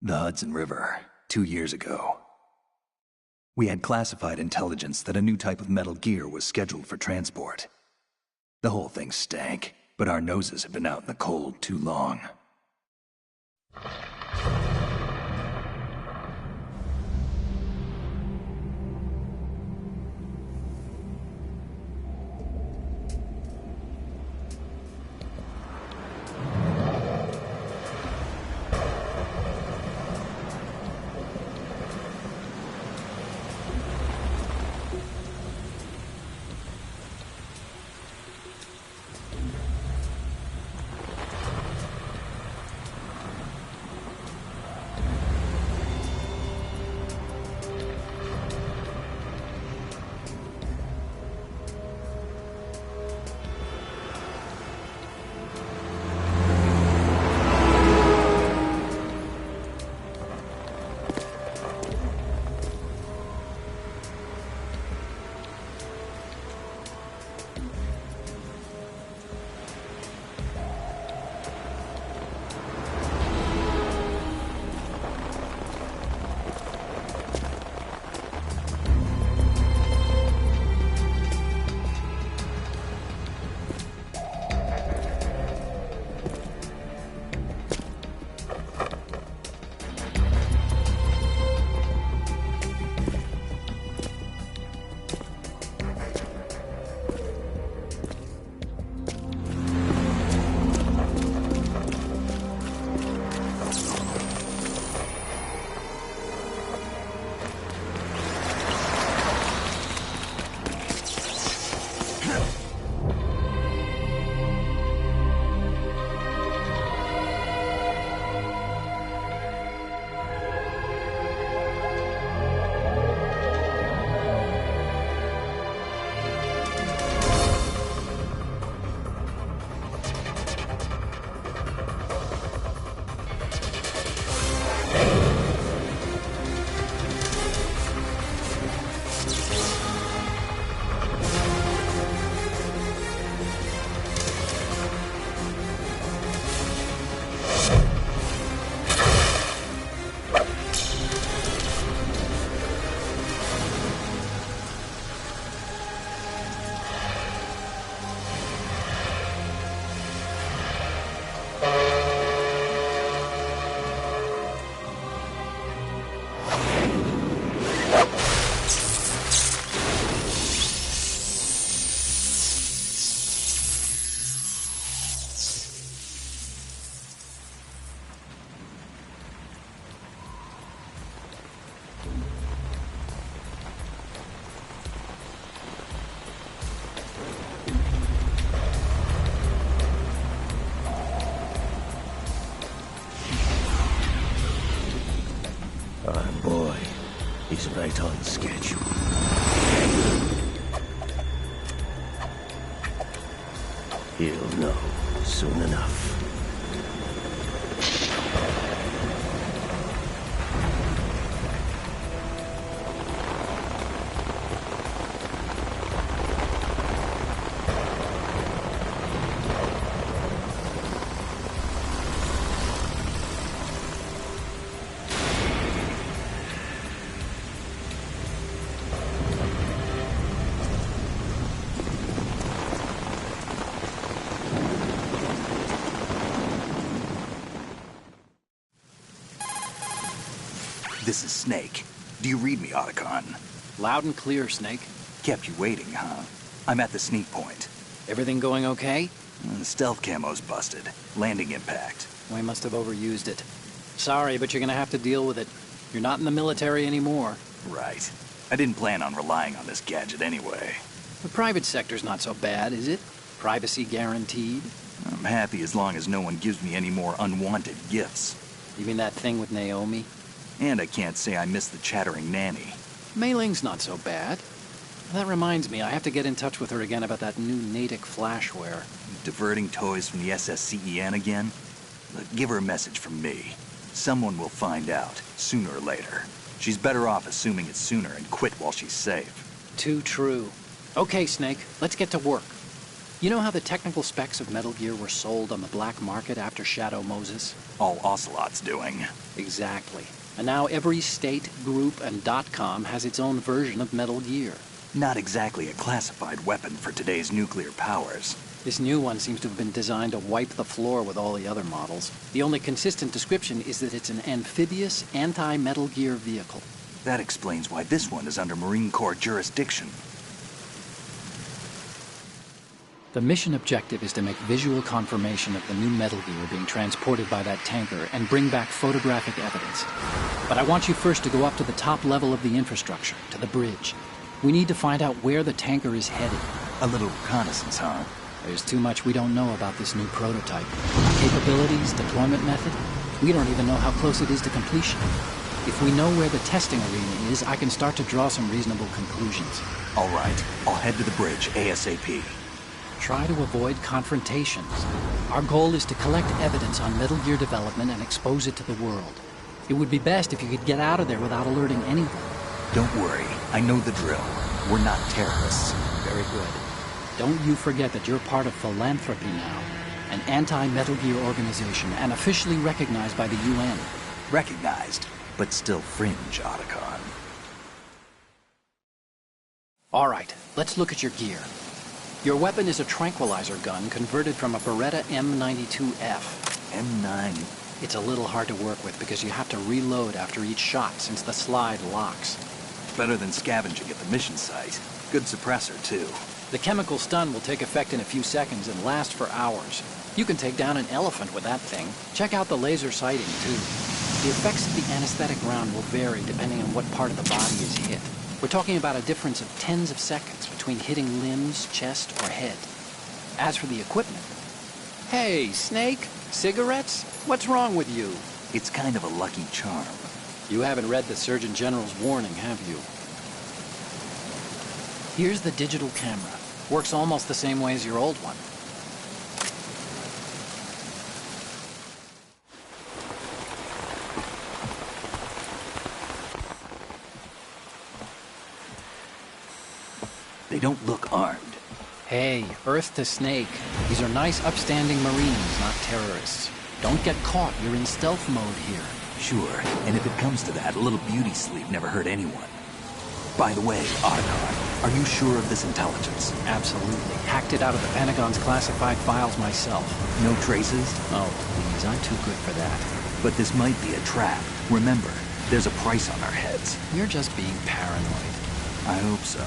The Hudson River, 2 years ago. We had classified intelligence that a new type of metal gear was scheduled for transport. The whole thing stank, but our noses had been out in the cold too long. Oh boy, he's right on schedule. He'll know soon enough. This is Snake. Do you read me, Otacon? Loud and clear, Snake. Kept you waiting, huh? I'm at the sneak point. Everything going okay? The stealth camo's busted. Landing impact. We must have overused it. Sorry, but you're gonna have to deal with it. You're not in the military anymore. Right. I didn't plan on relying on this gadget anyway. The private sector's not so bad, is it? Privacy guaranteed? I'm happy as long as no one gives me any more unwanted gifts. You mean that thing with Naomi? And I can't say I miss the chattering nanny. Mei Ling's not so bad. That reminds me, I have to get in touch with her again about that new Natick flashware. Diverting toys from the SSCEN again? Look, give her a message from me. Someone will find out, sooner or later. She's better off assuming it sooner and quit while she's safe. Too true. Okay, Snake, let's get to work. You know how the technical specs of Metal Gear were sold on the black market after Shadow Moses? All Ocelot's doing. Exactly. And now every state, group, and .com has its own version of Metal Gear. Not exactly a classified weapon for today's nuclear powers. This new one seems to have been designed to wipe the floor with all the other models. The only consistent description is that it's an amphibious, anti-Metal Gear vehicle. That explains why this one is under Marine Corps jurisdiction. The mission objective is to make visual confirmation of the new Metal Gear being transported by that tanker and bring back photographic evidence. But I want you first to go up to the top level of the infrastructure, to the bridge. We need to find out where the tanker is headed. A little reconnaissance, huh? There's too much we don't know about this new prototype. Capabilities, deployment method. We don't even know how close it is to completion. If we know where the testing arena is, I can start to draw some reasonable conclusions. All right, I'll head to the bridge ASAP. Try to avoid confrontations. Our goal is to collect evidence on Metal Gear development and expose it to the world. It would be best if you could get out of there without alerting anyone. Don't worry, I know the drill. We're not terrorists. Very good. Don't you forget that you're part of Philanthropy now, an anti-Metal Gear organization and officially recognized by the UN. Recognized, but still fringe, Otacon. All right, let's look at your gear. Your weapon is a tranquilizer gun converted from a Beretta M92F. M9. It's a little hard to work with because you have to reload after each shot since the slide locks. Better than scavenging at the mission site. Good suppressor, too. The chemical stun will take effect in a few seconds and last for hours. You can take down an elephant with that thing. Check out the laser sighting, too. The effects of the anesthetic round will vary depending on what part of the body is hit. We're talking about a difference of tens of seconds between hitting limbs, chest, or head. As for the equipment... Hey, Snake? Cigarettes? What's wrong with you? It's kind of a lucky charm. You haven't read the Surgeon General's warning, have you? Here's the digital camera. Works almost the same way as your old one. They don't look armed. Hey, Earth to Snake. These are nice, upstanding Marines, not terrorists. Don't get caught. You're in stealth mode here. Sure, and if it comes to that, a little beauty sleep never hurt anyone. By the way, Otacon, are you sure of this intelligence? Absolutely. Hacked it out of the Pentagon's classified files myself. No traces? Oh, please, I'm too good for that. But this might be a trap. Remember, there's a price on our heads. You're just being paranoid. I hope so.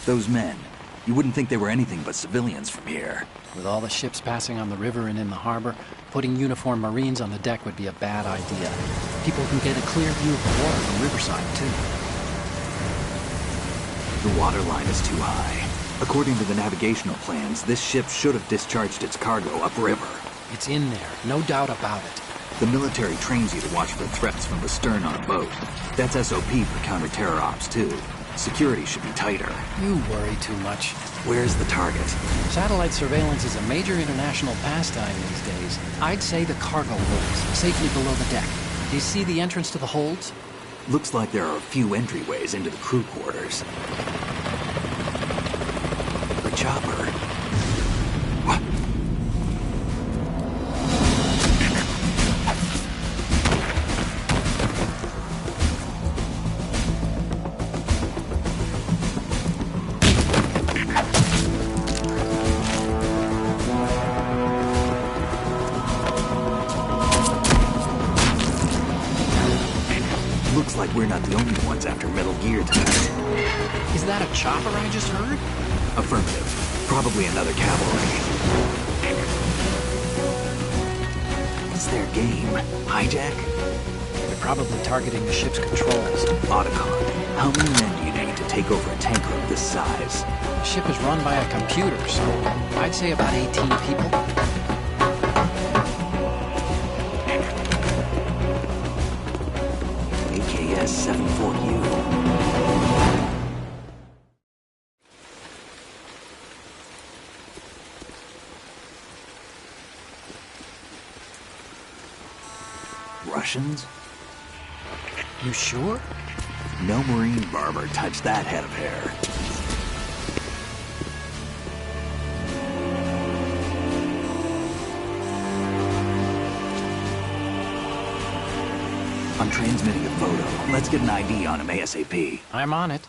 Those men, you wouldn't think they were anything but civilians from here. With all the ships passing on the river and in the harbor, putting uniformed Marines on the deck would be a bad idea. People can get a clear view of the water from Riverside, too. The water line is too high. According to the navigational plans, this ship should have discharged its cargo upriver. It's in there, no doubt about it. The military trains you to watch for threats from the stern on a boat. That's SOP for counter-terror ops, too. Security should be tighter. You worry too much. Where's the target? Satellite surveillance is a major international pastime these days. I'd say the cargo holds, safely below the deck. Do you see the entrance to the holds? Looks like there are a few entryways into the crew quarters. The chopper. What? Looks like we're not the only ones after Metal Gear tonight. Is that a chopper I just heard? Affirmative. Probably another cavalry. What's their game? Hijack? They're probably targeting the ship's controls. Otacon, how many men do you need to take over a tanker of this size? The ship is run by a computer, so I'd say about 18 people. AKS-74U. Russians? You sure? No Marine barber touched that head of hair. I'm transmitting a photo. Let's get an ID on him ASAP. I'm on it.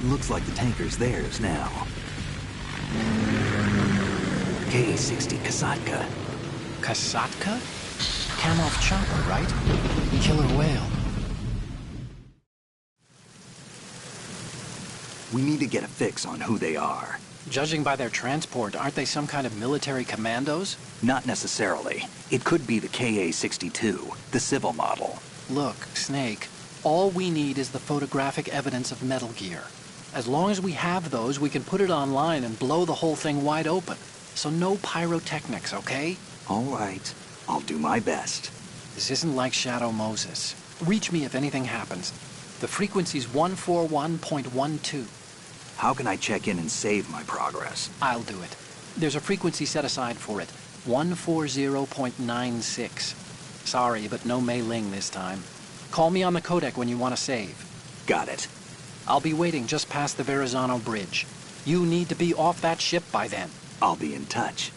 Looks like the tanker's theirs now. Ka-60 Kasatka. Kasatka? Kamov chopper, right? Killer whale. We need to get a fix on who they are. Judging by their transport, aren't they some kind of military commandos? Not necessarily. It could be the Ka-62, the civil model. Look, Snake, all we need is the photographic evidence of Metal Gear. As long as we have those, we can put it online and blow the whole thing wide open. So no pyrotechnics, okay? All right. I'll do my best. This isn't like Shadow Moses. Reach me if anything happens. The frequency's 141.12. How can I check in and save my progress? I'll do it. There's a frequency set aside for it. 140.96. Sorry, but no Mei Ling this time. Call me on the codec when you want to save. Got it. I'll be waiting just past the Verrazano Bridge. You need to be off that ship by then. I'll be in touch.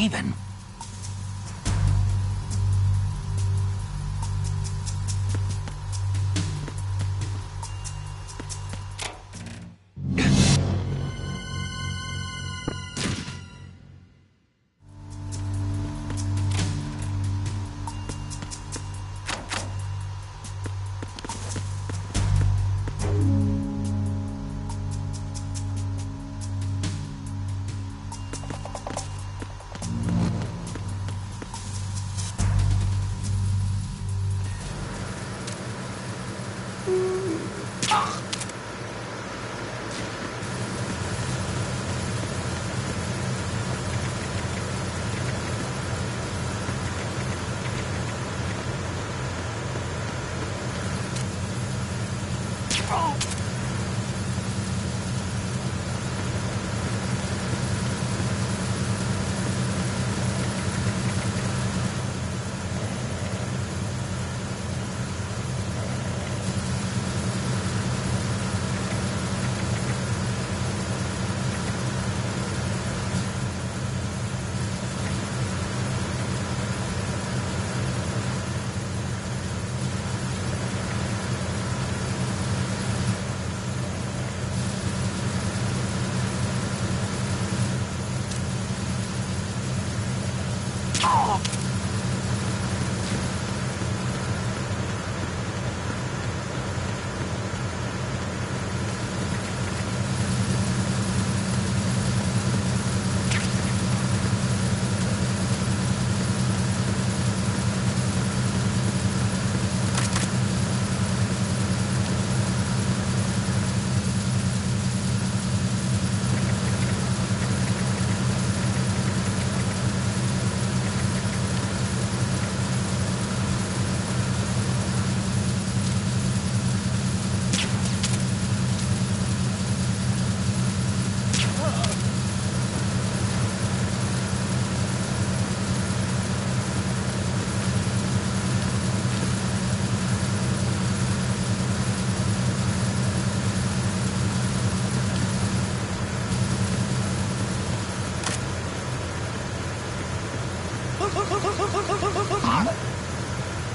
Raven?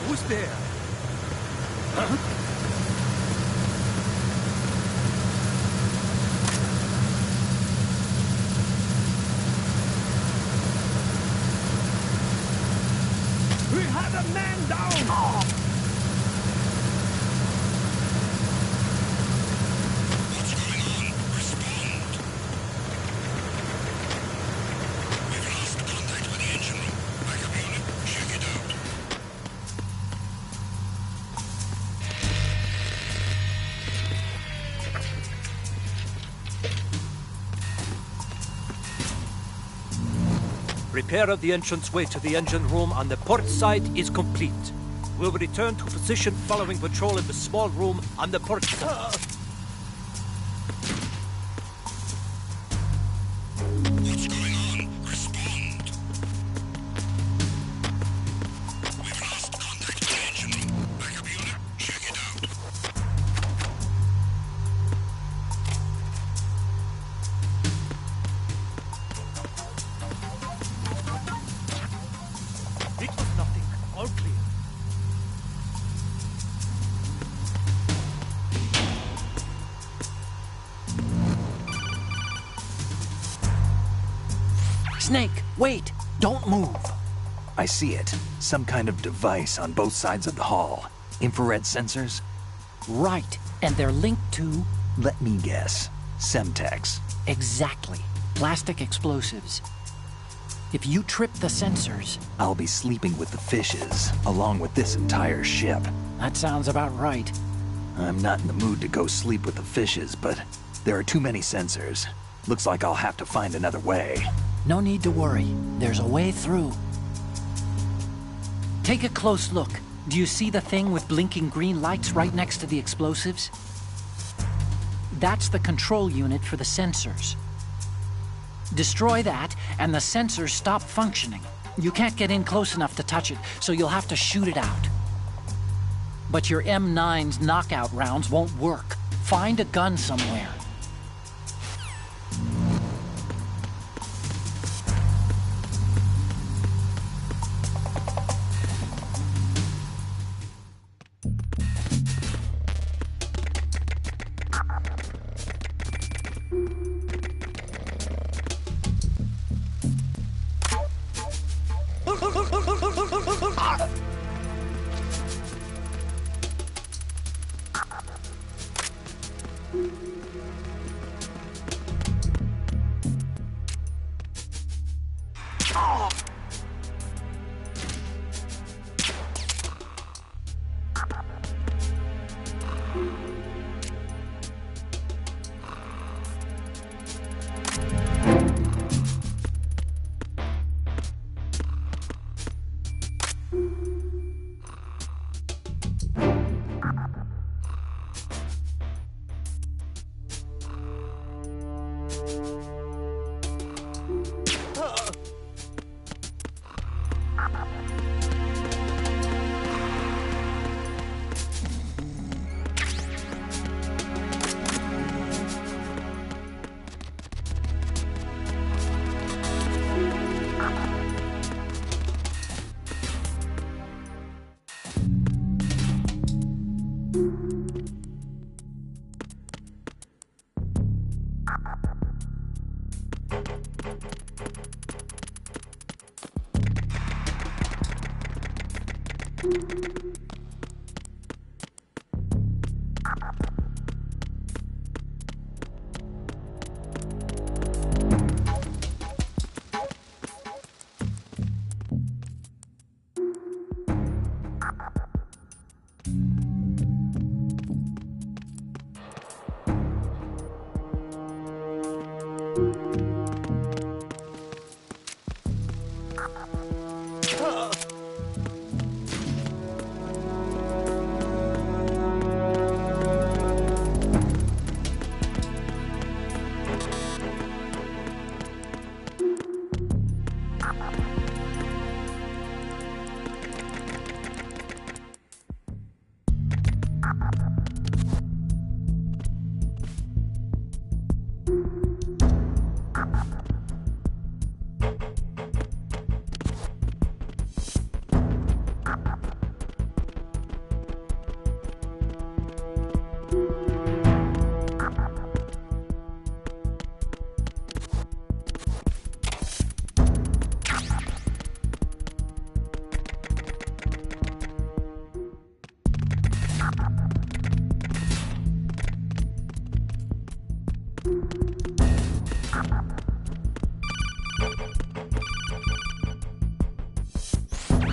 Who's there? We have a man down! What's going on? Respond! We've lost contact with the engine room. Backup unit, check it out. Repair of the entranceway to the engine room on the port side is complete. We'll return to position following patrol in the small room on the port side. What's going on? Respond! We've lost contact with the engine room. Backup unit, check it out. It was nothing. All clear. Snake, wait! Don't move! I see it. Some kind of device on both sides of the hall. Infrared sensors? Right, and they're linked to... Let me guess. Semtex. Exactly. Plastic explosives. If you trip the sensors... I'll be sleeping with the fishes, along with this entire ship. That sounds about right. I'm not in the mood to go sleep with the fishes, but there are too many sensors. Looks like I'll have to find another way. No need to worry. There's a way through. Take a close look. Do you see the thing with blinking green lights right next to the explosives? That's the control unit for the sensors. Destroy that, and the sensors stop functioning. You can't get in close enough to touch it, so you'll have to shoot it out. But your M9's knockout rounds won't work. Find a gun somewhere.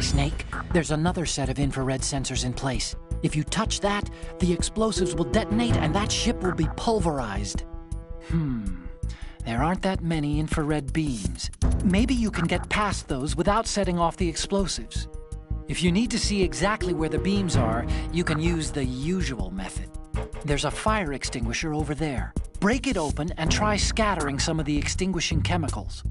Snake, there's another set of infrared sensors in place. If you touch that, the explosives will detonate and that ship will be pulverized. There aren't that many infrared beams. Maybe you can get past those without setting off the explosives. If you need to see exactly where the beams are, you can use the usual method. There's a fire extinguisher over there. Break it open and try scattering some of the extinguishing chemicals.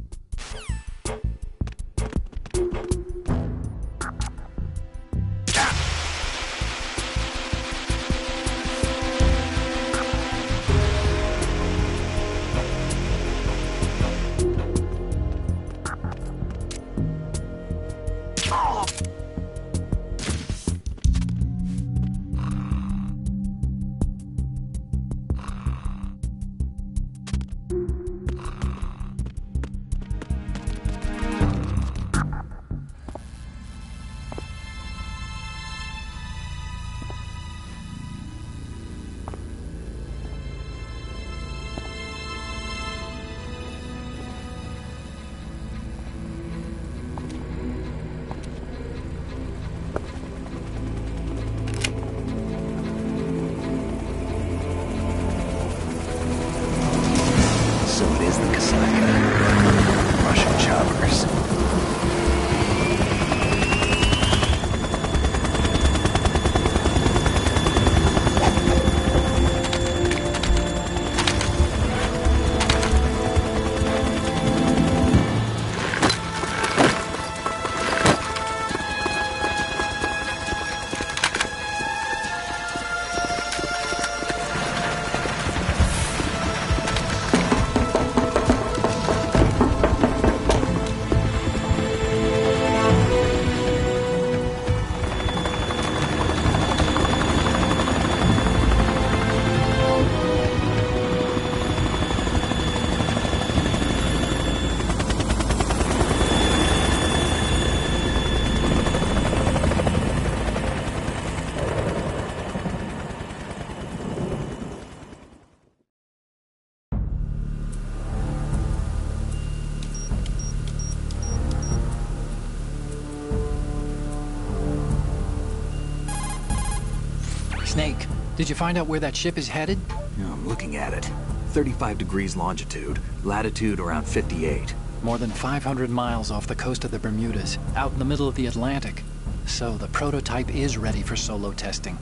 Snake, did you find out where that ship is headed? Yeah, I'm looking at it. 35 degrees longitude, latitude around 58. More than 500 miles off the coast of the Bermudas, out in the middle of the Atlantic. So the prototype is ready for solo testing.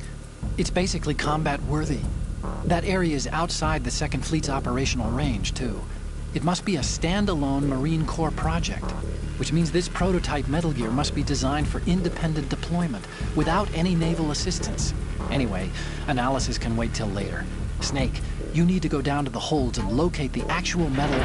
It's basically combat worthy. That area is outside the Second Fleet's operational range, too. It must be a standalone Marine Corps project, which means this prototype Metal Gear must be designed for independent deployment, without any naval assistance. Anyway, analysis can wait till later. Snake, you need to go down to the holds and locate the actual metal...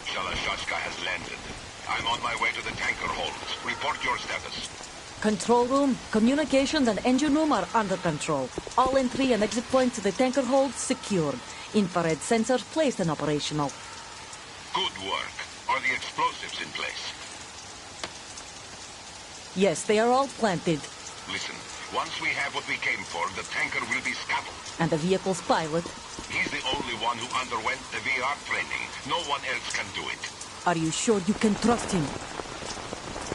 Shalashaska has landed. I'm on my way to the tanker holds. Report your status. Control room, communications, and engine room are under control. All entry and exit points to the tanker holds secured. Infrared sensors placed and operational. Good work. Are the explosives in place? Yes, they are all planted. Listen, once we have what we came for, the tanker will be scuttled. And the vehicle's pilot. He's the only one who underwent the VR training. No one else can do it. Are you sure you can trust him?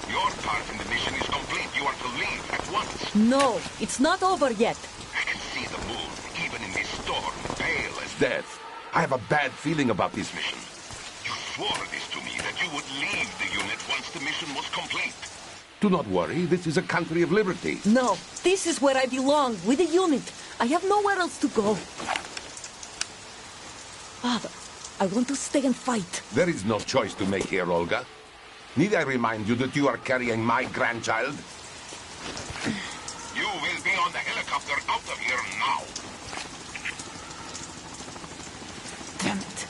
Your part in the mission is complete. You are to leave at once. No, it's not over yet. I can see the moon, even in this storm, pale as Death. I have a bad feeling about this mission. You swore this to me, that you would leave the unit once the mission was complete. Do not worry, this is a country of liberty. No, this is where I belong, with the unit. I have nowhere else to go. Father, I want to stay and fight. There is no choice to make here, Olga. Need I remind you that you are carrying my grandchild? You will be on the helicopter out of here now. Damn it.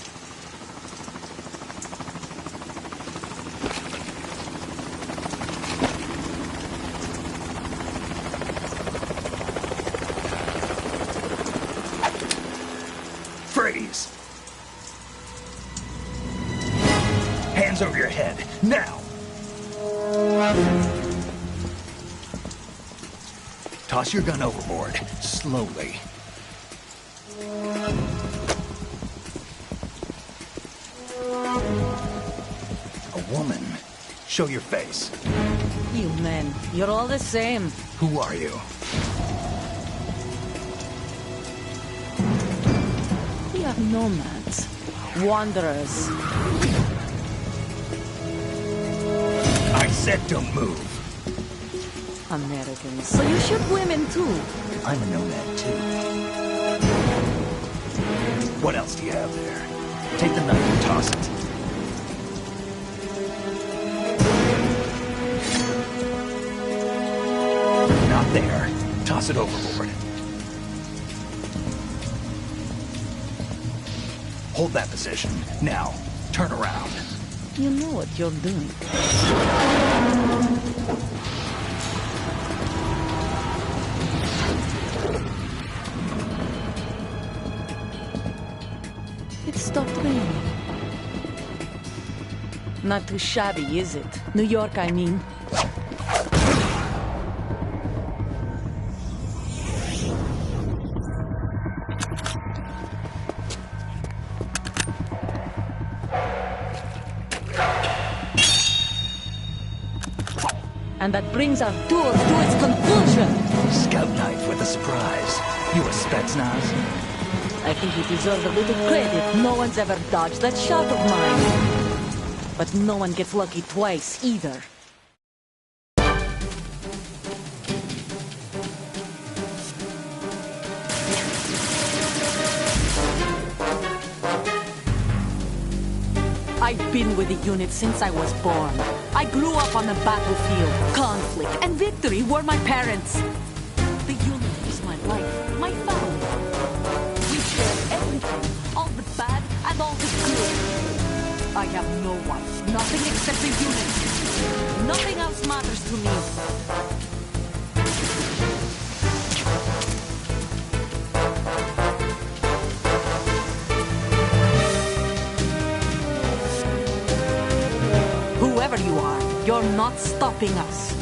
Freeze! Hands over your head, now! Toss your gun overboard, slowly. A woman. Show your face. You men, you're all the same. Who are you? We are nomads. Wanderers. I said don't move. Americans. So you shoot women too. I'm a nomad too. What else do you have there? Take the knife and toss it. Not there. Toss it overboard. Hold that position. Now, turn around. You know what you're doing. It stopped raining. Not too shabby, is it? New York, I mean. And that brings our tour to its conclusion. Scout knife with a surprise. You a Spetsnaz? I think you deserve a little credit. No one's ever dodged that shot of mine. But no one gets lucky twice, either. I've been with the unit since I was born. I grew up on the battlefield. Conflict and victory were my parents. The unit is my life, my family. We share everything, all the bad and all the good. I have no wife, nothing except the unit. Nothing else matters to me. Whoever you are, you're not stopping us.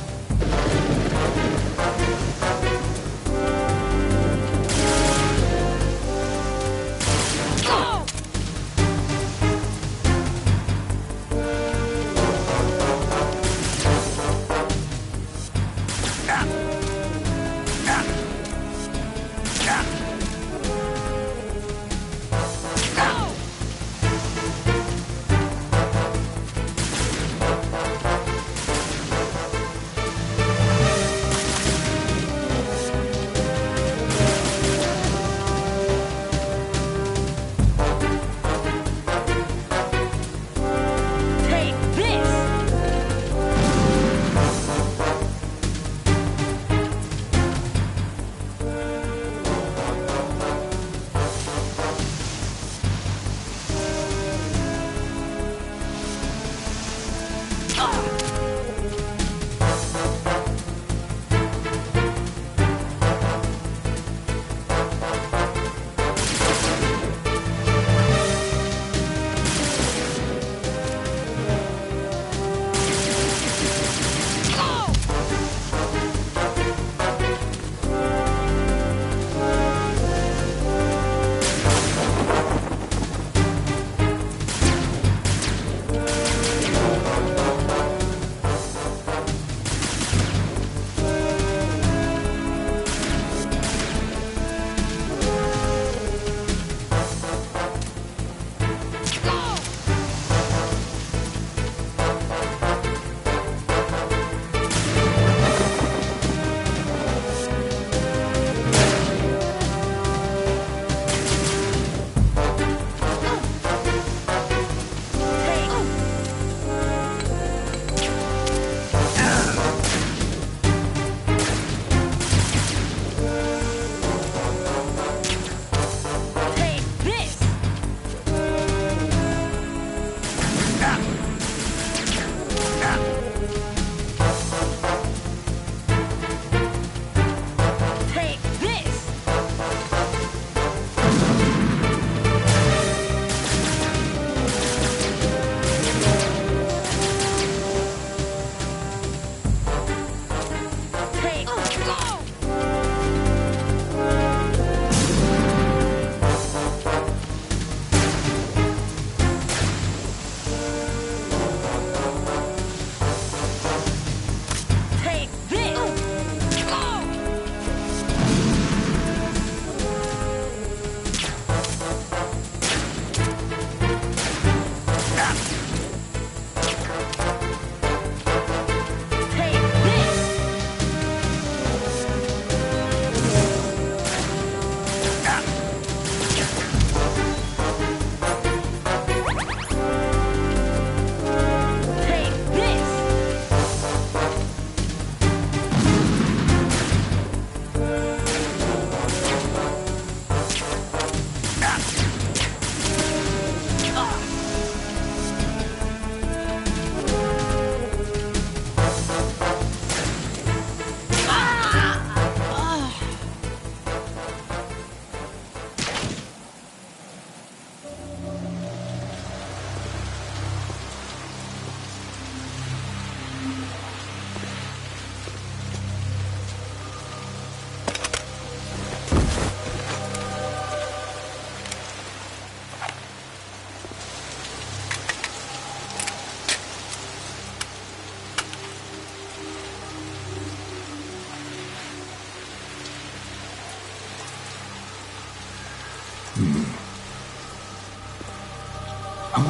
Cipher.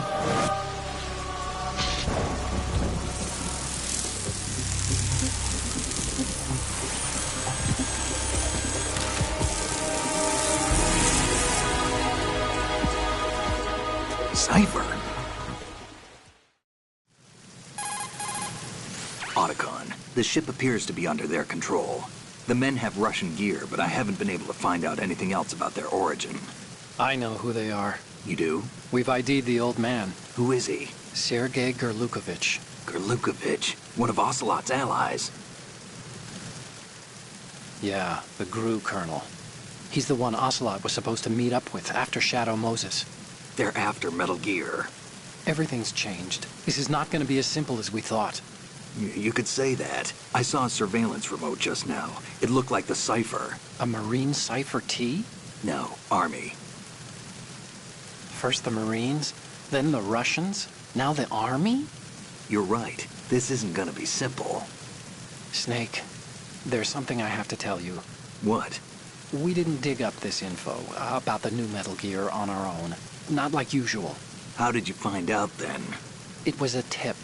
Otacon, the ship appears to be under their control. The men have Russian gear, but I haven't been able to find out anything else about their origin. I know who they are. You do? We've ID'd the old man, Who is he? Sergei Gerlukovich. Gerlukovich, one of Ocelot's allies. Yeah, the GRU colonel. He's the one Ocelot was supposed to meet up with after Shadow Moses. They're after Metal Gear. Everything's changed. This is not going to be as simple as we thought. You could say that. I saw a surveillance remote just now. It looked like the Cipher. A Marine Cipher T? No, Army. First the Marines, then the Russians, now the Army? You're right. This isn't gonna be simple. Snake, there's something I have to tell you. What? We didn't dig up this info about the new Metal Gear on our own. Not like usual. How did you find out then? It was a tip.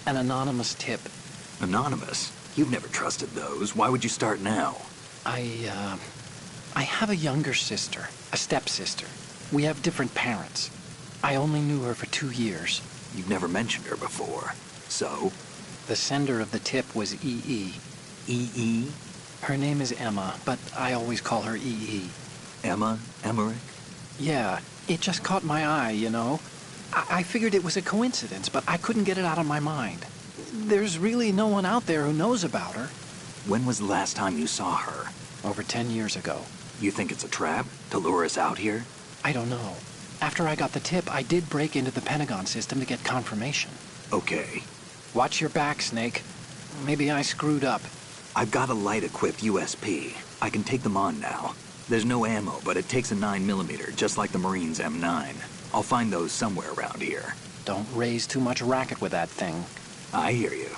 An anonymous tip. Anonymous? You've never trusted those. Why would you start now? I have a younger sister, a stepsister. We have different parents. I only knew her for 2 years. You've never mentioned her before. So? The sender of the tip was EE. EE? Her name is Emma, but I always call her EE. Emma? Emmerich? Yeah, it just caught my eye, you know? I figured it was a coincidence, but I couldn't get it out of my mind. There's really no one out there who knows about her. When was the last time you saw her? Over 10 years ago. You think it's a trap? To lure us out here? I don't know. After I got the tip, I did break into the Pentagon system to get confirmation. Okay. Watch your back, Snake. Maybe I screwed up. I've got a light-equipped USP. I can take them on now. There's no ammo, but it takes a 9mm, just like the Marines' M9. I'll find those somewhere around here. Don't raise too much racket with that thing. I hear you.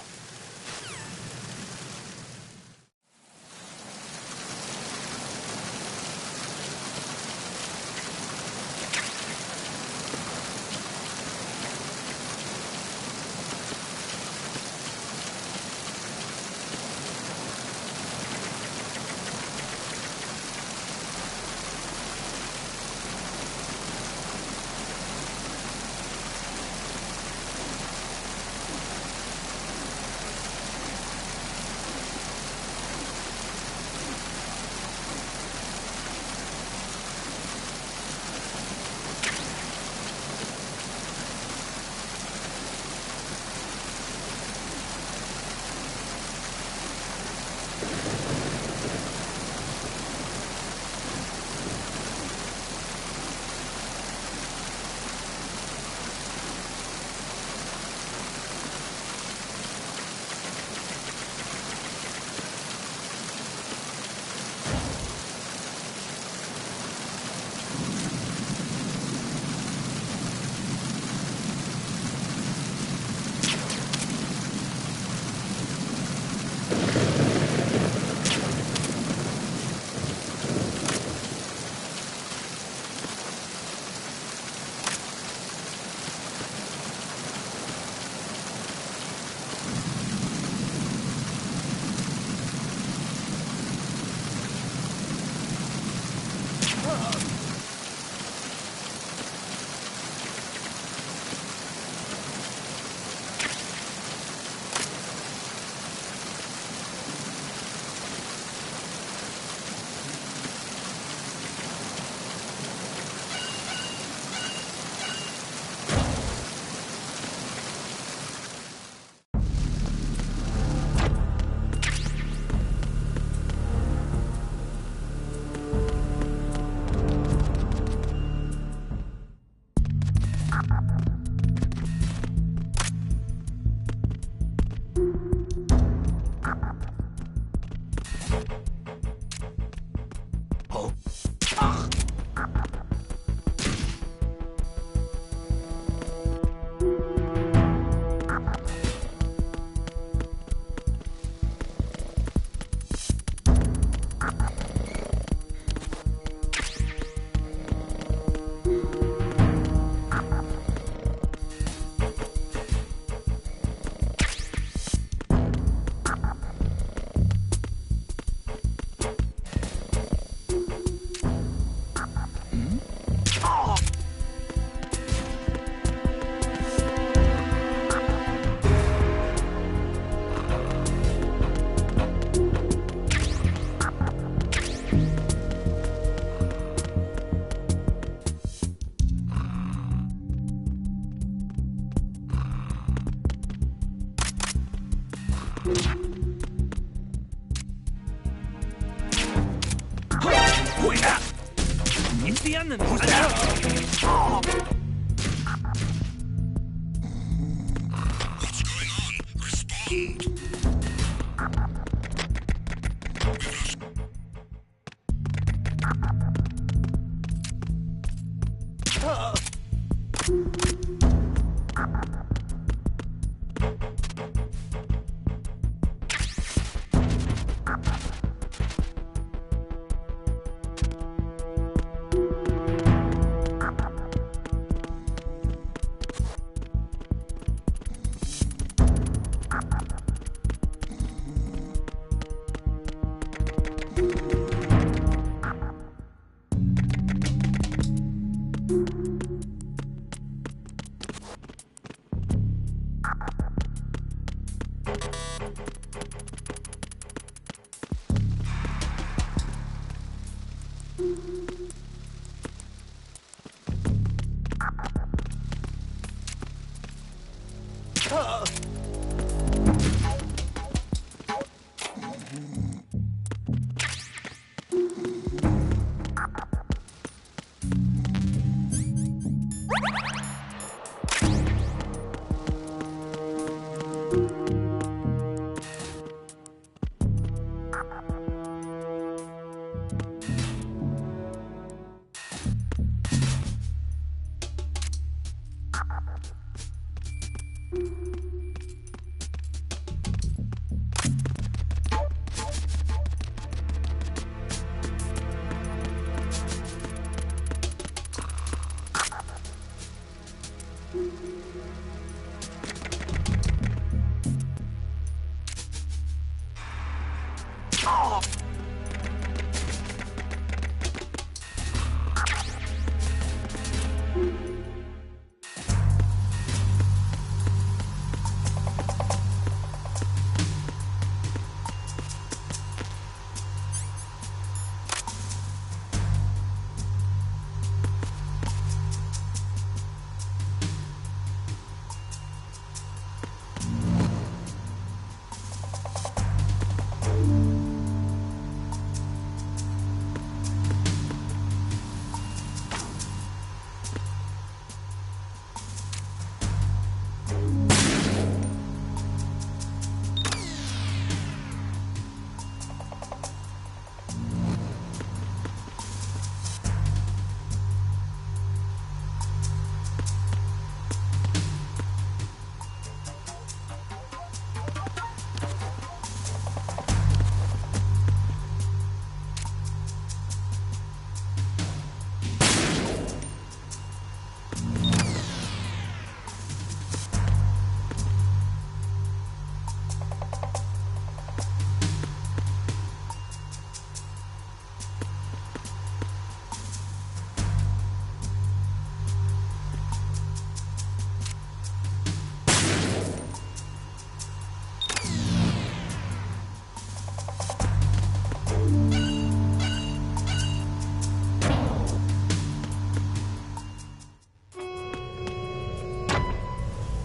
It's the enemy. What's going on? Respond.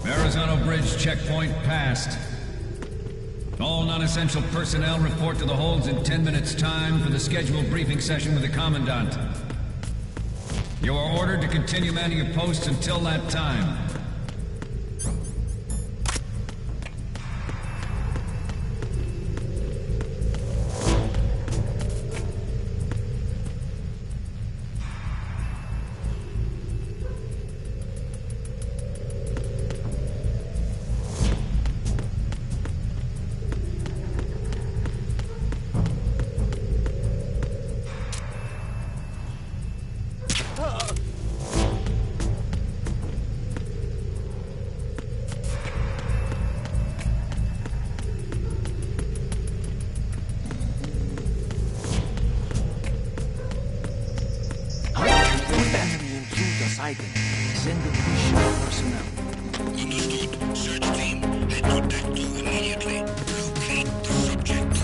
Verrazano Bridge checkpoint passed. All non-essential personnel report to the holds in 10 minutes' time for the scheduled briefing session with the Commandant. You are ordered to continue manning your posts until that time. Send the mission personnel. Understood. Search team, head to Deck 2 immediately. Locate the subject.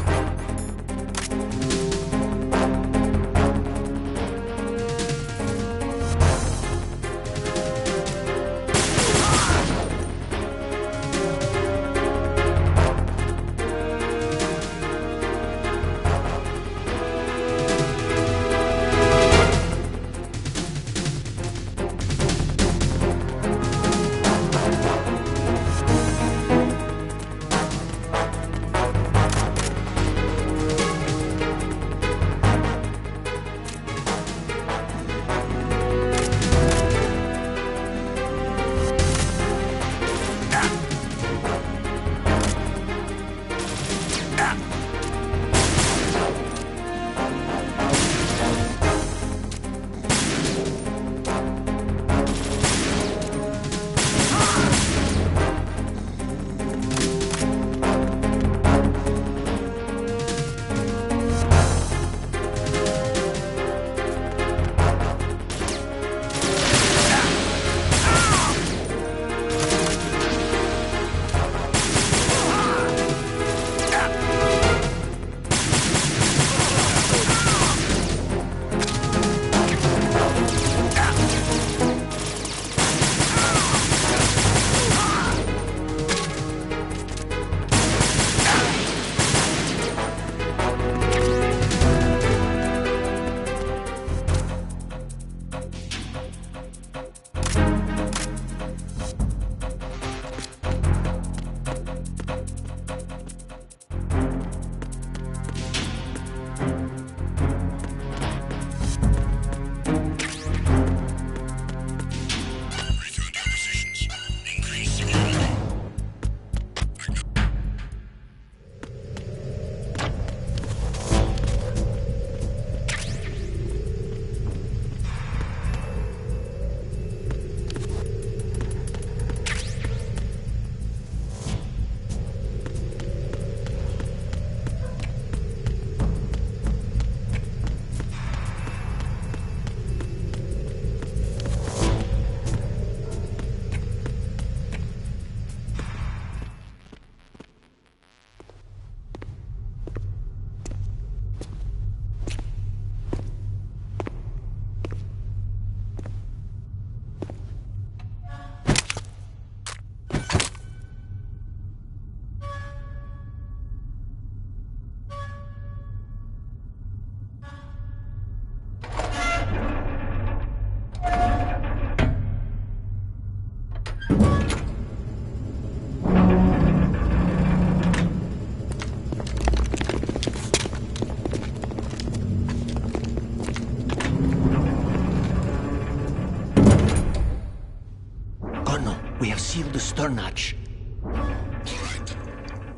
We have sealed the stern hatch. All right.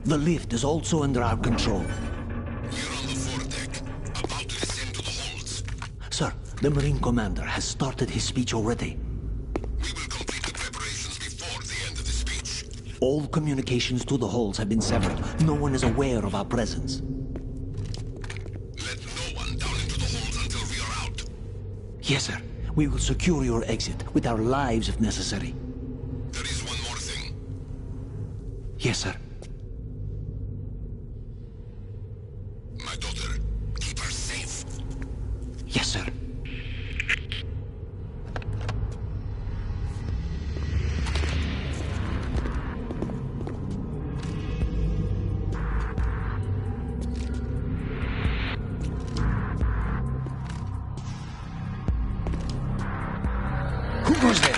The lift is also under our control. We're on the foredeck, about to descend to the holds. Sir, the Marine Commander has started his speech already. We will complete the preparations before the end of the speech. All communications to the holds have been severed. No one is aware of our presence. Let no one down into the holds until we are out. Yes, sir. We will secure your exit, with our lives if necessary. There is one more thing. Yes, sir. My daughter, keep her safe. Yes, sir. Who goes there?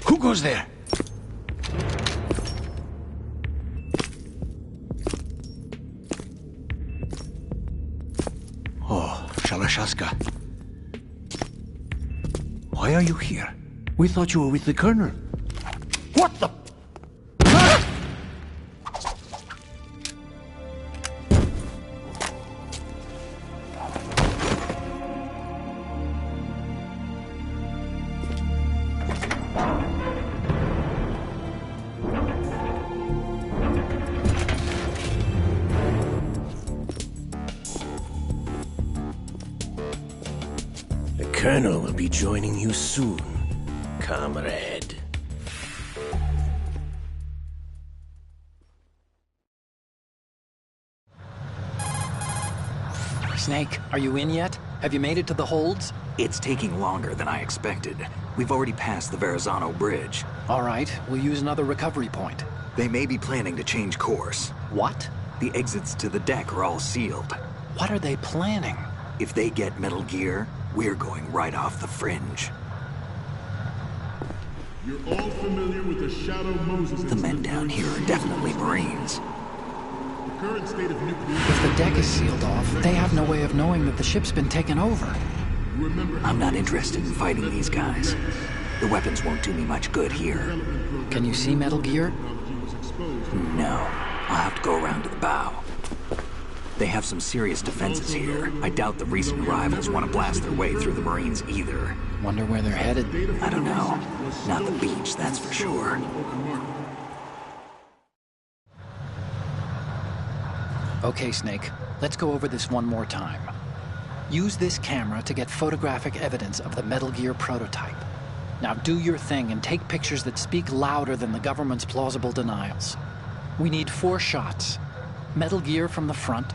Who goes there? Oh, Shalashaska. Why are you here? We thought you were with the Colonel. What the... The Colonel will be joining you soon, comrade. Snake, are you in yet? Have you made it to the holds? It's taking longer than I expected. We've already passed the Verrazano Bridge. All right, we'll use another recovery point. They may be planning to change course. What? The exits to the deck are all sealed. What are they planning? If they get Metal Gear, we're going right off the fringe. You're all familiar with the Shadow Moses. The men down here are definitely Marines. The current state of nuclear... If the deck is sealed off, they have no way of knowing that the ship's been taken over. I'm not interested in fighting these guys. The weapons won't do me much good here. Can you see Metal Gear? No. I'll have to go around to the bow. They have some serious defenses here. I doubt the recent arrivals want to blast their way through the Marines either. Wonder where they're headed? I don't know. Not the beach, that's for sure. Okay, Snake. Let's go over this one more time. Use this camera to get photographic evidence of the Metal Gear prototype. Now do your thing and take pictures that speak louder than the government's plausible denials. We need 4 shots. Metal Gear from the front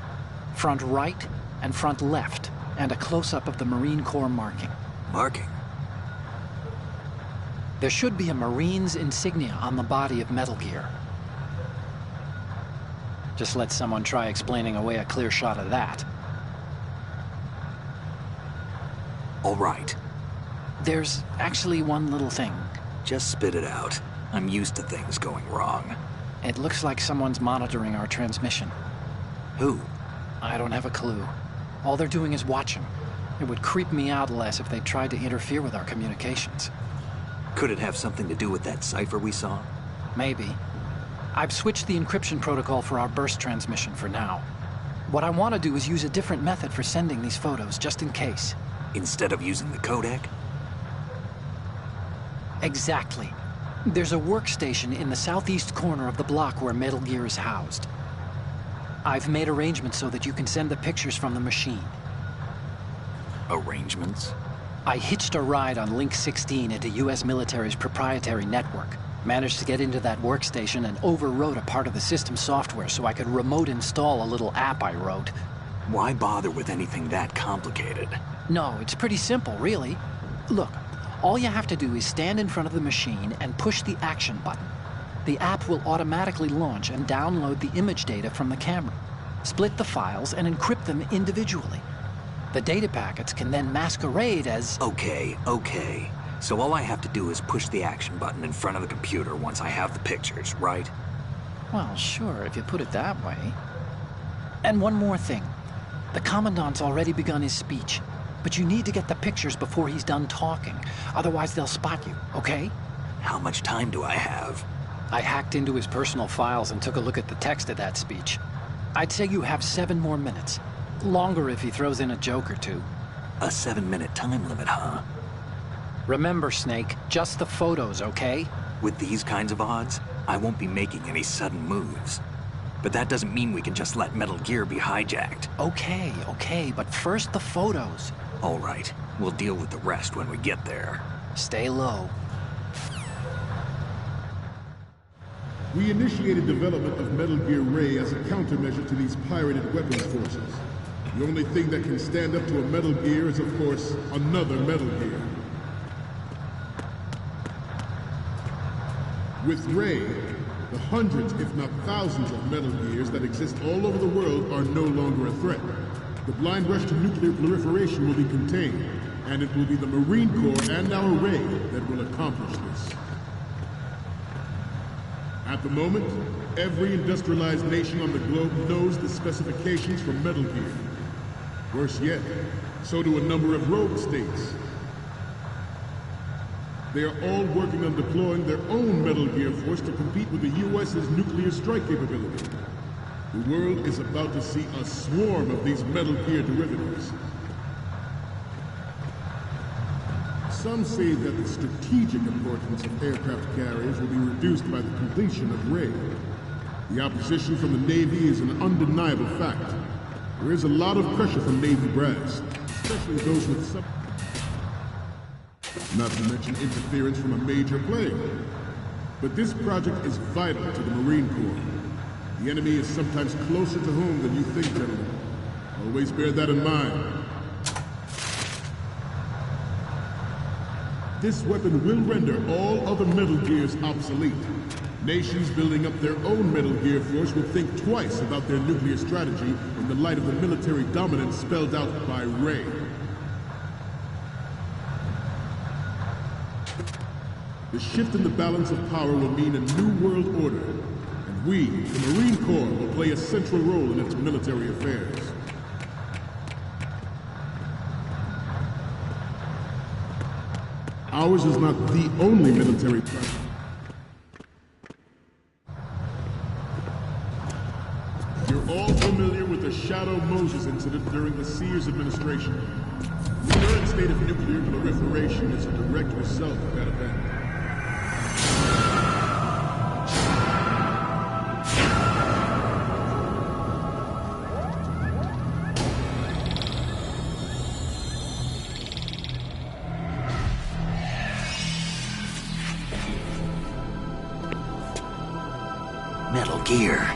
right, and front left, and a close-up of the Marine Corps marking. Marking? There should be a Marine's insignia on the body of Metal Gear. Just let someone try explaining away a clear shot of that. All right. There's actually one little thing. Just spit it out. I'm used to things going wrong. It looks like someone's monitoring our transmission. Who? I don't have a clue. All they're doing is watching. It would creep me out less if they tried to interfere with our communications. Could it have something to do with that cipher we saw? Maybe. I've switched the encryption protocol for our burst transmission for now. What I want to do is use a different method for sending these photos, just in case. Instead of using the codec? Exactly. There's a workstation in the southeast corner of the block where Metal Gear is housed. I've made arrangements so that you can send the pictures from the machine. Arrangements? I hitched a ride on Link 16 into US military's proprietary network. Managed to get into that workstation and overwrote a part of the system software so I could remote install a little app I wrote. Why bother with anything that complicated? No, it's pretty simple, really. Look, all you have to do is stand in front of the machine and push the action button. The app will automatically launch and download the image data from the camera, split the files, and encrypt them individually. The data packets can then masquerade as... Okay. So all I have to do is push the action button in front of the computer once I have the pictures, right? Well, sure, if you put it that way. And one more thing. The Commandant's already begun his speech, but you need to get the pictures before he's done talking. Otherwise, they'll spot you, okay? How much time do I have? I hacked into his personal files and took a look at the text of that speech. I'd say you have 7 more minutes. Longer if he throws in a joke or two. A 7-minute time limit, huh? Remember, Snake, just the photos, okay? With these kinds of odds, I won't be making any sudden moves. But that doesn't mean we can just let Metal Gear be hijacked. Okay, but first the photos. All right, we'll deal with the rest when we get there. Stay low. We initiated development of Metal Gear Ray as a countermeasure to these pirated weapons forces. The only thing that can stand up to a Metal Gear is, of course, another Metal Gear. With Ray, the hundreds, if not thousands of Metal Gears that exist all over the world are no longer a threat. The blind rush to nuclear proliferation will be contained, and it will be the Marine Corps and our Ray that will accomplish this. At the moment, every industrialized nation on the globe knows the specifications for Metal Gear. Worse yet, so do a number of rogue states. They are all working on deploying their own Metal Gear force to compete with the U.S.'s nuclear strike capability. The world is about to see a swarm of these Metal Gear derivatives. Some say that the strategic importance of aircraft carriers will be reduced by the completion of Ray. The opposition from the Navy is an undeniable fact. There is a lot of pressure from Navy brass, especially those with sub... Not to mention interference from a major player. But this project is vital to the Marine Corps. The enemy is sometimes closer to home than you think, gentlemen. Always bear that in mind. This weapon will render all other Metal Gears obsolete. Nations building up their own Metal Gear force will think twice about their nuclear strategy in the light of the military dominance spelled out by Ray. The shift in the balance of power will mean a new world order, and we, the Marine Corps, will play a central role in its military affairs. Ours is not the only military project. You're all familiar with the Shadow exposures incident during the Sears administration. The current state of nuclear proliferation is a direct result of that event. Metal Gear.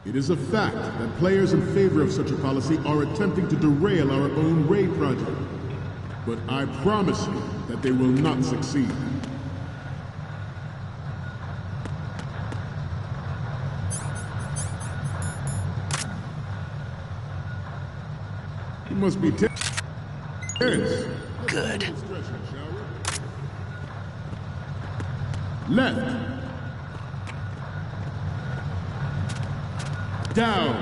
It is a fact that players in favor of such a policy are attempting to derail our own Ray project. But I promise you that they will not succeed. You must be tense. Good. Left. Down.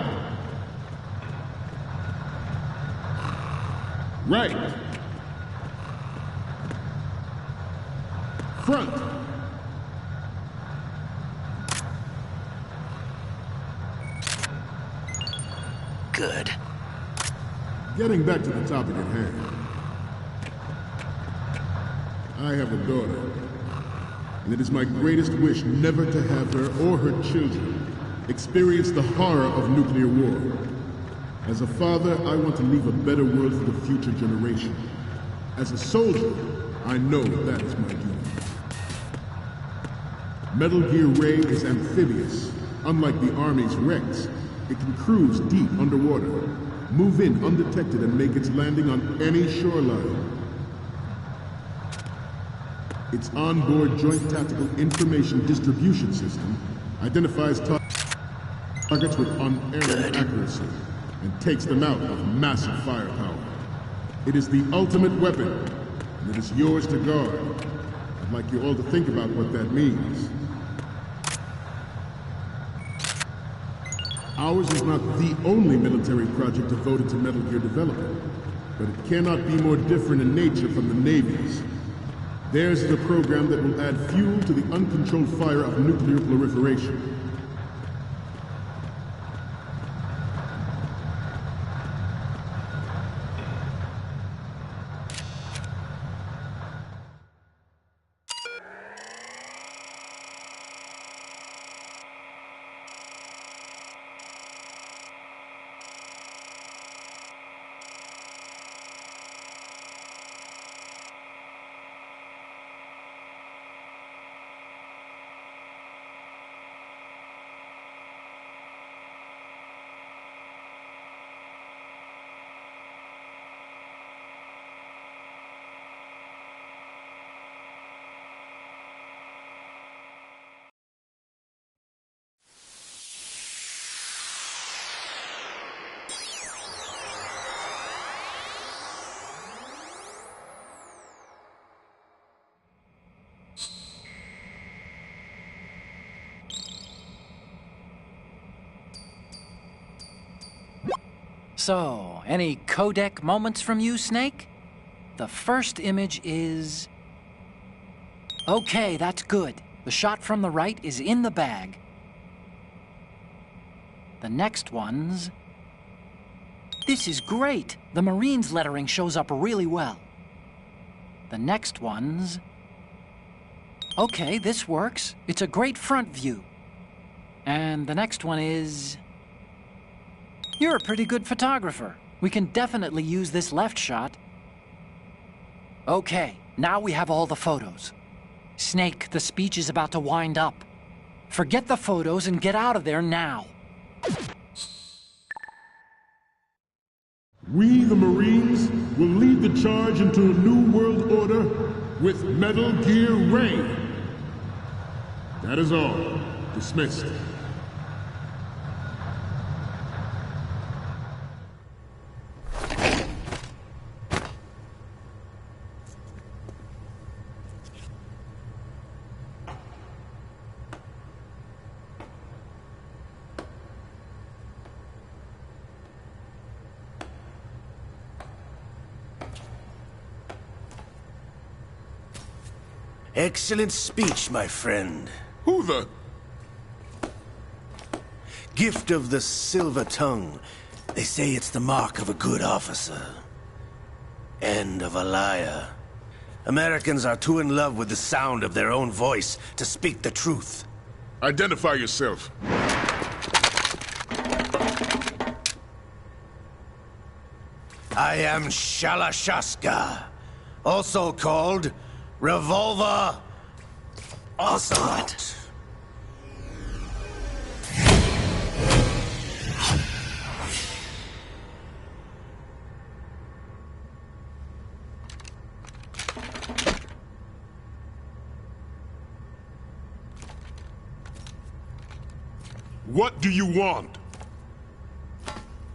Right. Front. Good. Getting back to the topic at hand. I have a daughter, and it is my greatest wish never to have her or her children experience the horror of nuclear war. As a father, I want to leave a better world for the future generation. As a soldier, I know that is my duty. Metal Gear Ray is amphibious. Unlike the Army's Rex, it can cruise deep underwater, move in undetected, and make its landing on any shoreline. Its onboard Joint Tactical Information Distribution System identifies targets with unerring accuracy and takes them out of massive firepower. It is the ultimate weapon, and it is yours to guard. I'd like you all to think about what that means. Ours is not the only military project devoted to Metal Gear development, but it cannot be more different in nature from the Navy's. Theirs is a program that will add fuel to the uncontrolled fire of nuclear proliferation. So, any codec moments from you, Snake? The first image is... Okay, that's good. The shot from the right is in the bag. The next one's... This is great! The Marines lettering shows up really well. The next one's... Okay, this works. It's a great front view. And the next one is... You're a pretty good photographer. We can definitely use this left shot. Okay, now we have all the photos. Snake, the speech is about to wind up. Forget the photos and get out of there now. We, the Marines, will lead the charge into a new world order with Metal Gear Ray. That is all. Dismissed. Excellent speech, my friend. Who the... Gift of the silver tongue. They say it's the mark of a good officer. And of a liar. Americans are too in love with the sound of their own voice to speak the truth. Identify yourself. I am Shalashaska, also called Revolver Ocelot. What do you want?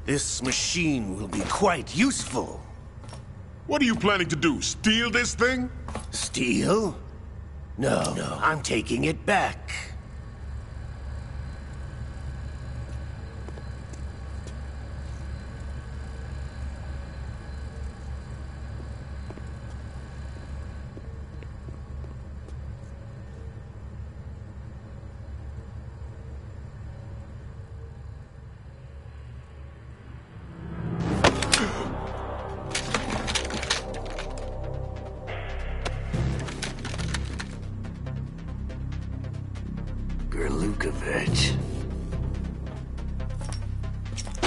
This machine will be quite useful. What are you planning to do? Steal this thing? Steal? No, I'm taking it back. Gerlukovich.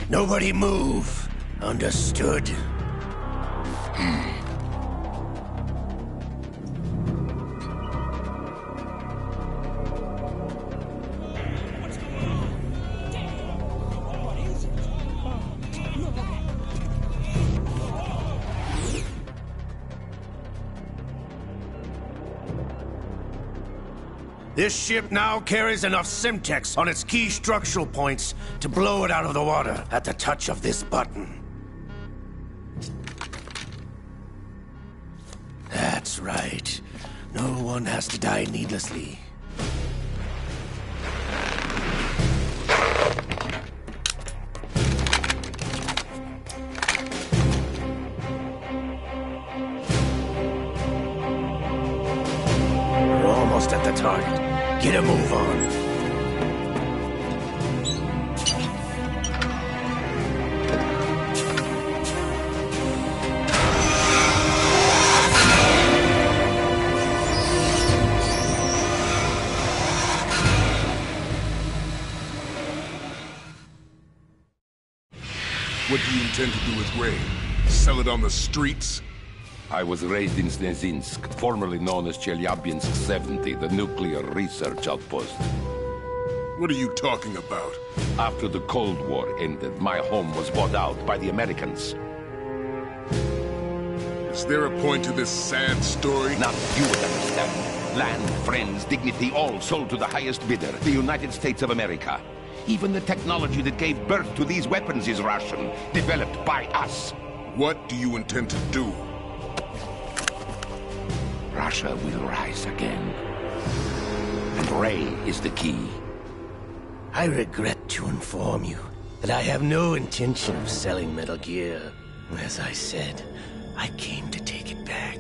Nobody move. Understood? This ship now carries enough Simtex on its key structural points to blow it out of the water at the touch of this button. That's right. No one has to die needlessly. We're almost at the target. Get a move on. What do you intend to do with Ray? Sell it on the streets? I was raised in Snezinsk, formerly known as Chelyabinsk 70, the nuclear research outpost. What are you talking about? After the Cold War ended, my home was bought out by the Americans. Is there a point to this sad story? Not you would understand. Land, friends, dignity, all sold to the highest bidder, the United States of America. Even the technology that gave birth to these weapons is Russian, developed by us. What do you intend to do? Russia will rise again. And Ray is the key. I regret to inform you that I have no intention of selling Metal Gear. As I said, I came to take it back.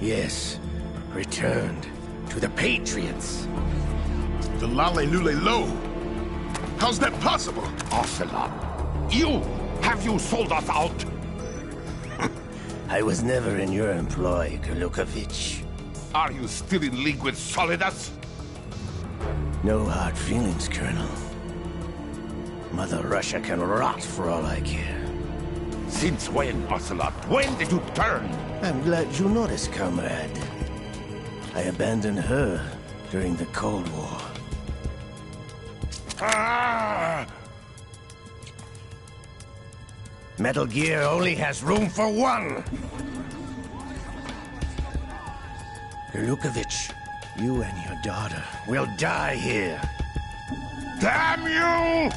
Yes, returned to the Patriots. The Lale Lule Lo? How's that possible? Ocelot, have you sold us out? I was never in your employ, Gerlukovich. Are you still in league with Solidus? No hard feelings, Colonel. Mother Russia can rot for all I care. Since when, Ocelot? When did you turn? I'm glad you noticed, comrade. I abandoned her during the Cold War. Ah! Metal Gear only has room for one! Gerlukovich, you and your daughter will die here. Damn you!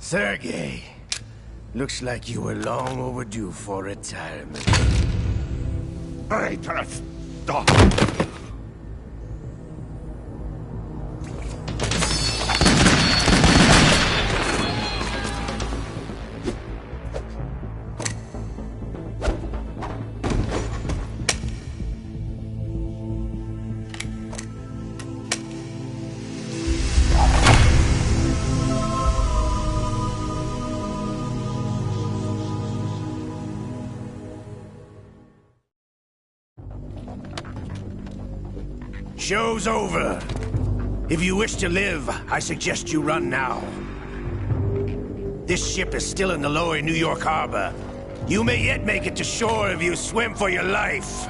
Sergei, looks like you were long overdue for retirement. Traitors! Stop! Show's over. If you wish to live, I suggest you run now. This ship is still in the lower New York harbor. You may yet make it to shore if you swim for your life.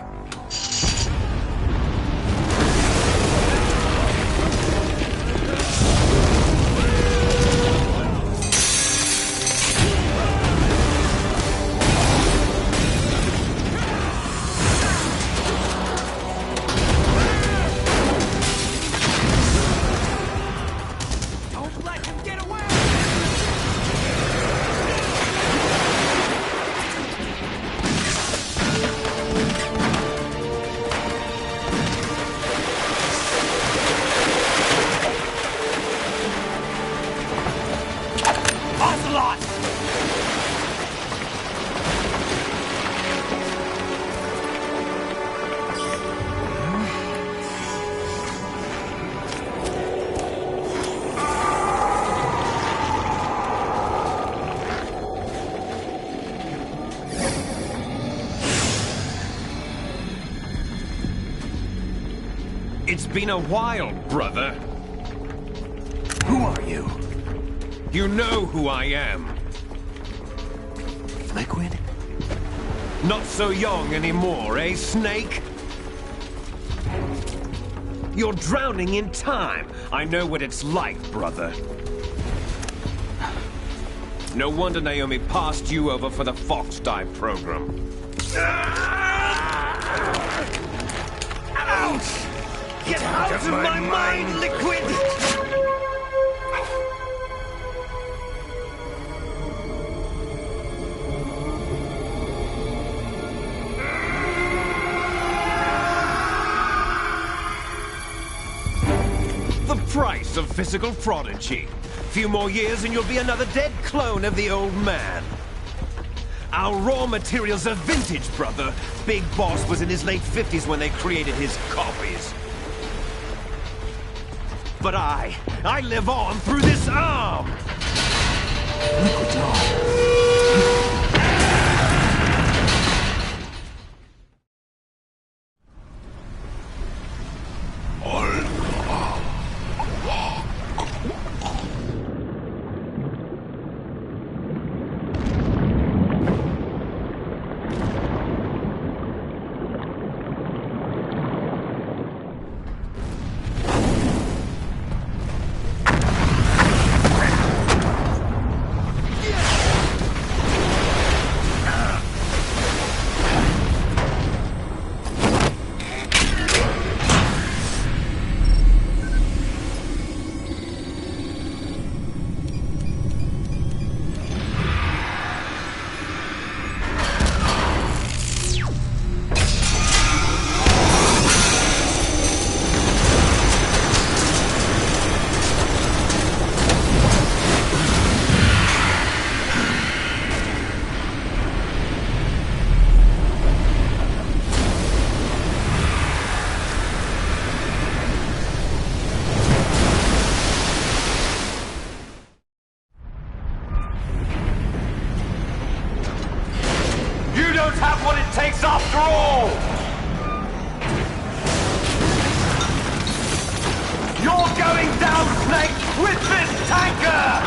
It's been a while, brother. Who are you? You know who I am. Liquid? Not so young anymore, eh, Snake? You're drowning in time. I know what it's like, brother. No wonder Naomi passed you over for the Fox Dive program. Ouch! Get out of my mind, Liquid! The price of physical prodigy. Few more years and you'll be another dead clone of the old man. Our raw materials are vintage, brother. Big Boss was in his late 50s when they created his copies. But I live on through this arm! Liquid's on. Have what it takes after all! You're going down, Snake, with this tanker!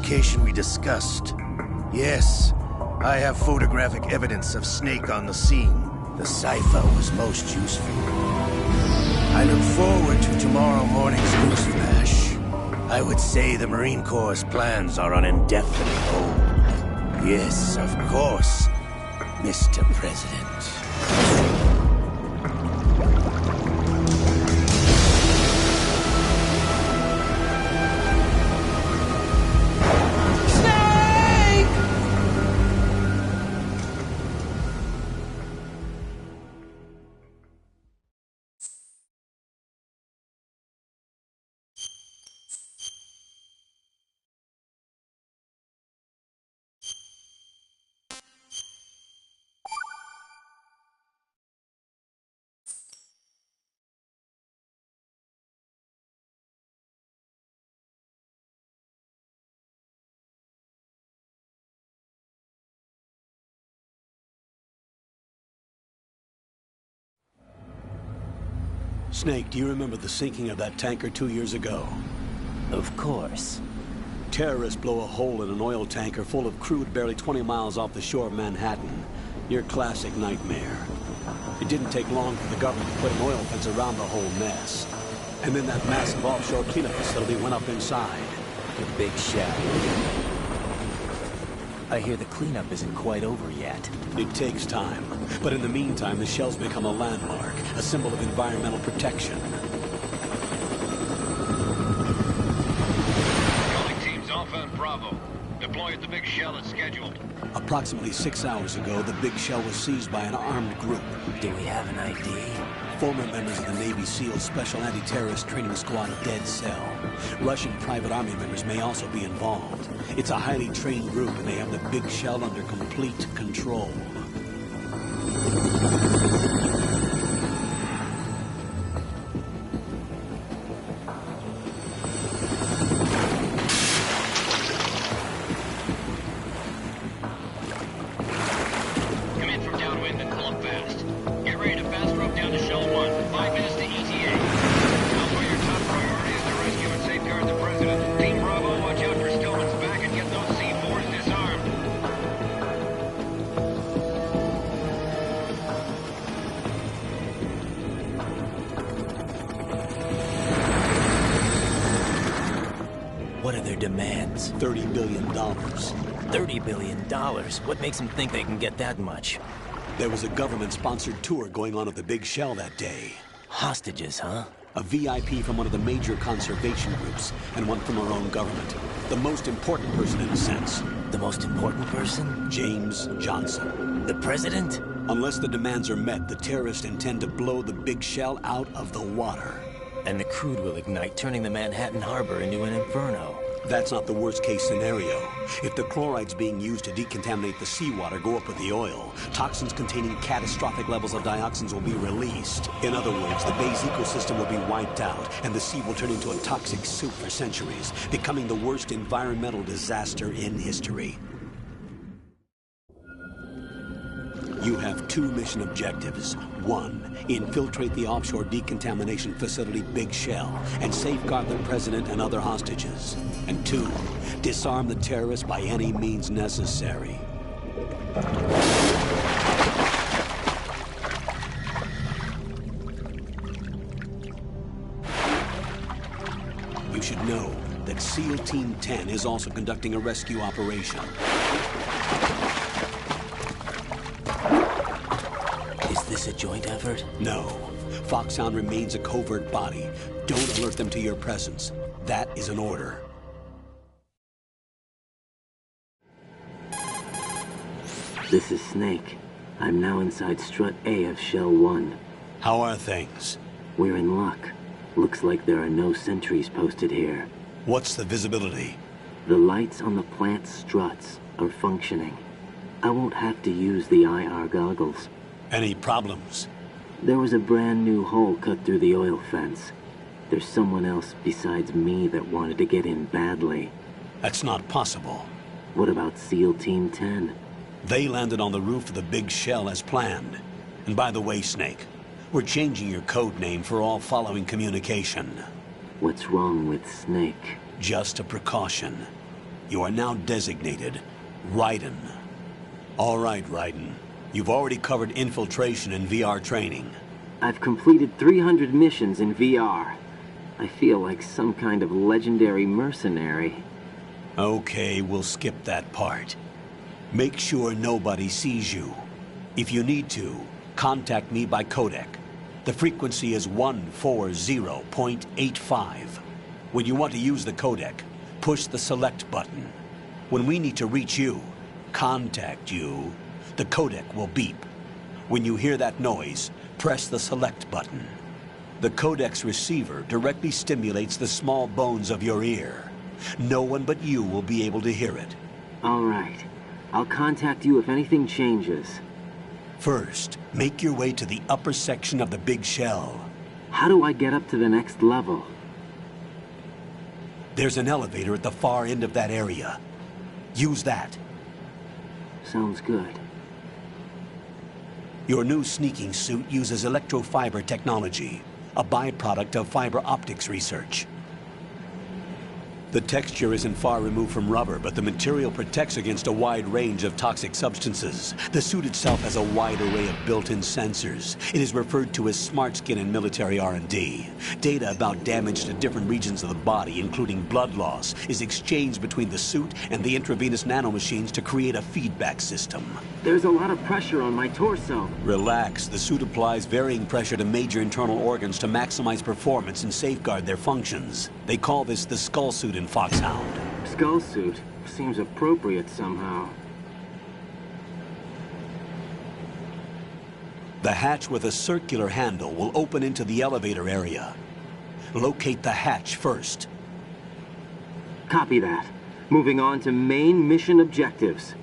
location we discussed. Yes, I have photographic evidence of Snake on the scene. The cipher was most useful. I look forward to tomorrow morning's news flash. I would say the Marine Corps' plans are on indefinite hold. Yes, of course, Mr. President. Snake, do you remember the sinking of that tanker 2 years ago? Of course. Terrorists blow a hole in an oil tanker full of crude barely 20 miles off the shore of Manhattan. Your classic nightmare. It didn't take long for the government to put an oil fence around the whole mess. And then that massive offshore cleanup facility went up inside. The Big Shell. I hear the cleanup isn't quite over yet. It takes time. But in the meantime, the shell's become a landmark, a symbol of environmental protection. Calling teams Alpha and Bravo. Deploy at the Big Shell as scheduled. Approximately 6 hours ago, the Big Shell was seized by an armed group. Do we have an ID? Former members of the Navy SEAL Special Anti-Terrorist Training Squad Dead Cell. Russian private army members may also be involved. It's a highly trained group, and they have the Big Shell under complete control. Come in from downwind and pull up fast. Get ready to fast rope down to Shell 1. 5 minutes to ETA. Alpha, your top priority is to rescue and safeguard the President. Team Bravo, watch out for Stillman's back and get those C4s disarmed. What are their demands? $30 billion. $30 billion? What makes them think they can get that much? There was a government-sponsored tour going on at the Big Shell that day. Hostages, huh? A VIP from one of the major conservation groups, and one from our own government. The most important person in a sense. The most important person? James Johnson. The President? Unless the demands are met, the terrorists intend to blow the Big Shell out of the water. And the crude will ignite, turning the Manhattan Harbor into an inferno. That's not the worst-case scenario. If the chlorides being used to decontaminate the seawater go up with the oil, toxins containing catastrophic levels of dioxins will be released. In other words, the bay's ecosystem will be wiped out, and the sea will turn into a toxic soup for centuries, becoming the worst environmental disaster in history. You have 2 mission objectives. 1, infiltrate the offshore decontamination facility Big Shell and safeguard the President and other hostages. And 2, disarm the terrorists by any means necessary. You should know that SEAL Team 10 is also conducting a rescue operation. Is this a joint effort? No. Foxhound remains a covert body. Don't alert them to your presence. That is an order. This is Snake. I'm now inside Strut A of Shell 1. How are things? We're in luck. Looks like there are no sentries posted here. What's the visibility? The lights on the plant struts are functioning. I won't have to use the IR goggles. Any problems? There was a brand new hole cut through the oil fence. There's someone else besides me that wanted to get in badly. That's not possible. What about SEAL Team 10? They landed on the roof of the Big Shell as planned. And by the way, Snake, we're changing your code name for all following communication. What's wrong with Snake? Just a precaution. You are now designated Raiden. All right, Raiden. You've already covered infiltration and VR training. I've completed 300 missions in VR. I feel like some kind of legendary mercenary. Okay, we'll skip that part. Make sure nobody sees you. If you need to, contact me by codec. The frequency is 140.85. When you want to use the codec, push the select button. When we need to reach you, contact you, the codec will beep. When you hear that noise, press the select button. The codec's receiver directly stimulates the small bones of your ear. No one but you will be able to hear it. All right. I'll contact you if anything changes. First, make your way to the upper section of the big shell. How do I get up to the next level? There's an elevator at the far end of that area. Use that. Sounds good. Your new sneaking suit uses electrofiber technology, a byproduct of fiber optics research. The texture isn't far removed from rubber, but the material protects against a wide range of toxic substances. The suit itself has a wide array of built-in sensors. It is referred to as smart skin in military R&D. Data about damage to different regions of the body, including blood loss, is exchanged between the suit and the intravenous nanomachines to create a feedback system. There's a lot of pressure on my torso. Relax. The suit applies varying pressure to major internal organs to maximize performance and safeguard their functions. They call this the skull suit in Foxhound. Skull suit seems appropriate somehow. The hatch with a circular handle will open into the elevator area. Locate the hatch first. Copy that. Moving on to main mission objectives.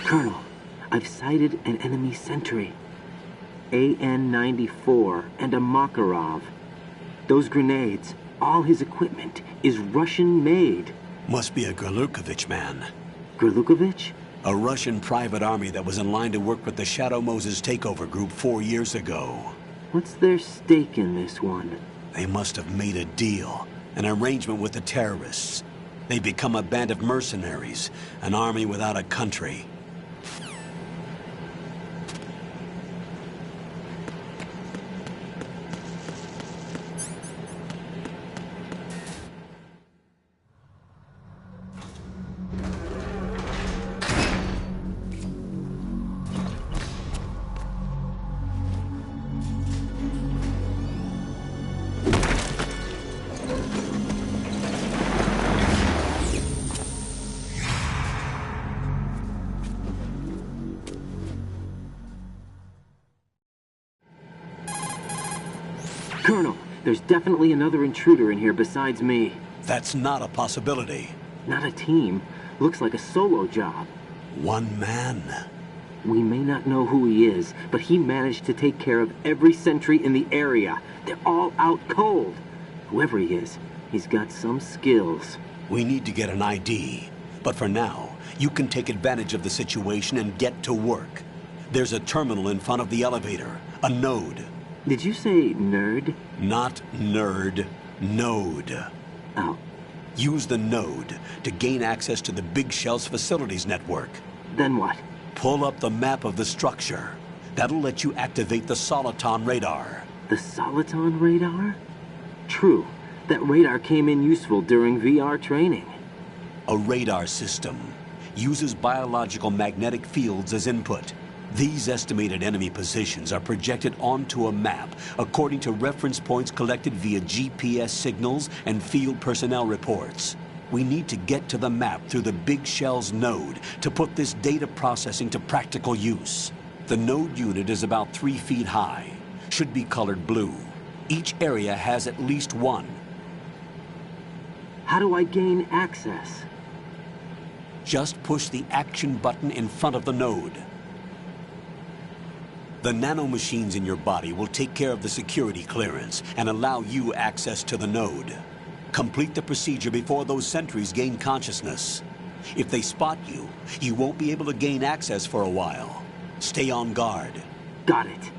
Colonel, I've sighted an enemy sentry. AN-94 and a Makarov. Those grenades, all his equipment, is Russian-made. Must be a Gerlukovich man. Gerlukovich? A Russian private army that was in line to work with the Shadow Moses takeover group 4 years ago. What's their stake in this one? They must have made a deal, an arrangement with the terrorists. They become a band of mercenaries, an army without a country. Colonel, there's definitely another intruder in here besides me. That's not a possibility. Not a team. Looks like a solo job. One man. We may not know who he is, but he managed to take care of every sentry in the area. They're all out cold. Whoever he is, he's got some skills. We need to get an ID. But for now, you can take advantage of the situation and get to work. There's a terminal in front of the elevator. A node. Did you say nerd? Not nerd. Node. Oh. Use the node to gain access to the Big Shell's facilities network. Then what? Pull up the map of the structure. That'll let you activate the Soliton radar. The Soliton radar? True. That radar came in useful during VR training. A radar system uses biological magnetic fields as input. These estimated enemy positions are projected onto a map according to reference points collected via GPS signals and field personnel reports. We need to get to the map through the Big Shell's node to put this data processing to practical use. The node unit is about 3 feet high, should be colored blue. Each area has at least one. How do I gain access? Just push the action button in front of the node. The nanomachines in your body will take care of the security clearance and allow you access to the node. Complete the procedure before those sentries gain consciousness. If they spot you, you won't be able to gain access for a while. Stay on guard. Got it.